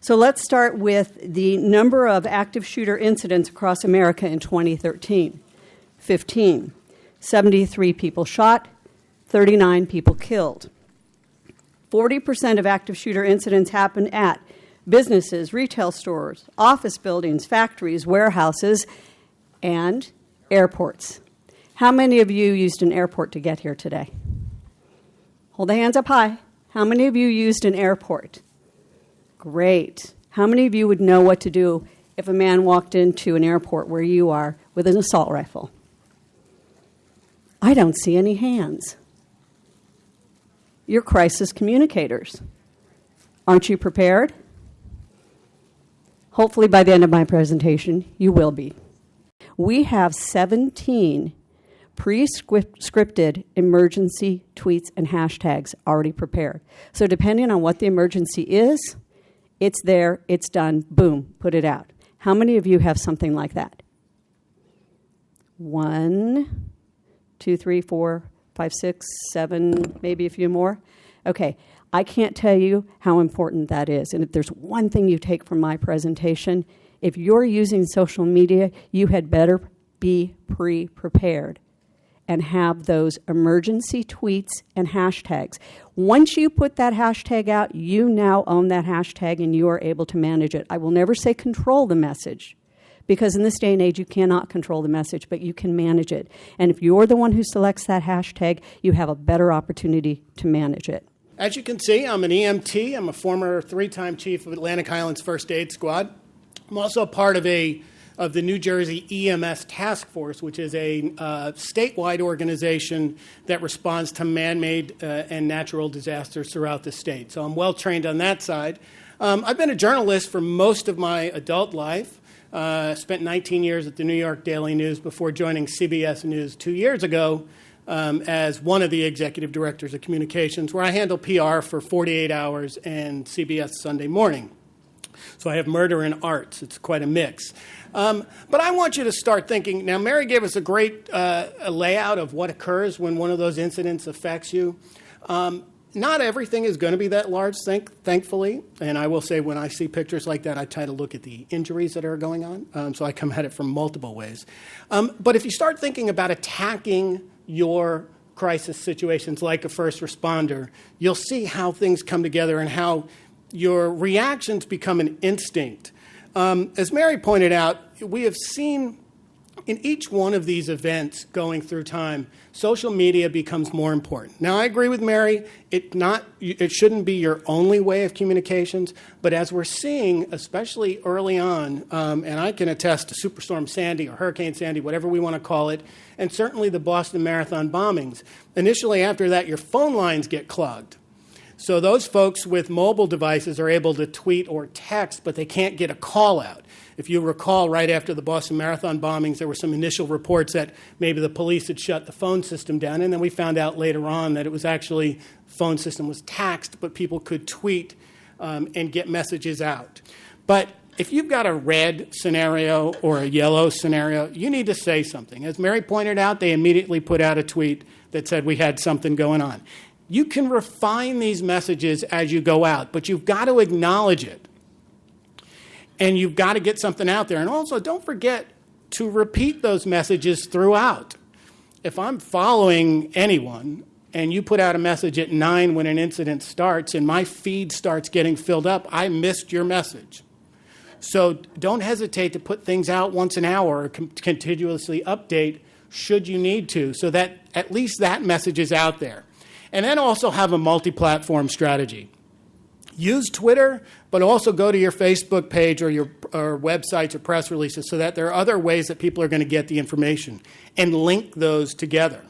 So let's start with the number of active shooter incidents across America in 2013. 15. 73 people shot, 39 people killed. 40% of active shooter incidents happen at businesses, retail stores, office buildings, factories, warehouses, and airports. How many of you used an airport to get here today? Hold the hands up high. How many of you used an airport? Great. How many of you would know what to do if a man walked into an airport where you are with an assault rifle? I don't see any hands. You're crisis communicators. Aren't you prepared? Hopefully by the end of my presentation, you will be. We have 17 pre-scripted emergency tweets and hashtags already prepared. So depending on what the emergency is, it's there, it's done, boom, put it out. How many of you have something like that? 1, 2, 3, 4, 5, 6, 7, maybe a few more? Okay, I can't tell you how important that is. And if there's one thing you take from my presentation, if you're using social media, you had better be pre-prepared and have those emergency tweets and hashtags. Once you put that hashtag out, you now own that hashtag and you are able to manage it. I will never say control the message, because in this day and age, you cannot control the message, but you can manage it. And if you're the one who selects that hashtag, you have a better opportunity to manage it. As you can see, I'm an EMT. I'm a former 3-time chief of Atlantic Highlands First Aid Squad. I'm also part of the New Jersey EMS Task Force, which is a statewide organization that responds to man-made and natural disasters throughout the state. So I'm well trained on that side. I've been a journalist for most of my adult life. Spent 19 years at the New York Daily News before joining CBS News 2 years ago as one of the executive directors of communications, where I handle PR for 48 Hours and CBS Sunday Morning. So I have murder and arts. It's quite a mix. But I want you to start thinking. Now, Mary gave us a great layout of what occurs when one of those incidents affects you. Not everything is going to be that large, thankfully. And I will say, when I see pictures like that, I try to look at the injuries that are going on. So I come at it from multiple ways. But if you start thinking about attacking your crisis situations like a first responder, you'll see how things come together and how your reactions become an instinct. As Mary pointed out, we have seen in each one of these events going through time, social media becomes more important. Now, I agree with Mary. It shouldn't be your only way of communications, but as we're seeing, especially early on, and I can attest to Superstorm Sandy or Hurricane Sandy, whatever we want to call it, and certainly the Boston Marathon bombings, initially after that, your phone lines get clogged. So those folks with mobile devices are able to tweet or text, but they can't get a call out. If you recall, right after the Boston Marathon bombings, there were some initial reports that maybe the police had shut the phone system down, and then we found out later on that it was actually, the phone system was taxed, but people could tweet and get messages out. But if you've got a red scenario or a yellow scenario, you need to say something. As Mary pointed out, they immediately put out a tweet that said we had something going on. You can refine these messages as you go out, but you've got to acknowledge it. And you've got to get something out there. And also, don't forget to repeat those messages throughout. If I'm following anyone and you put out a message at 9 when an incident starts and my feed starts getting filled up, I missed your message. So don't hesitate to put things out once an hour or continuously update should you need to, so that at least that message is out there. And then also have a multi-platform strategy. Use Twitter, but also go to your Facebook page or your websites or press releases so that there are other ways that people are going to get the information, and link those together.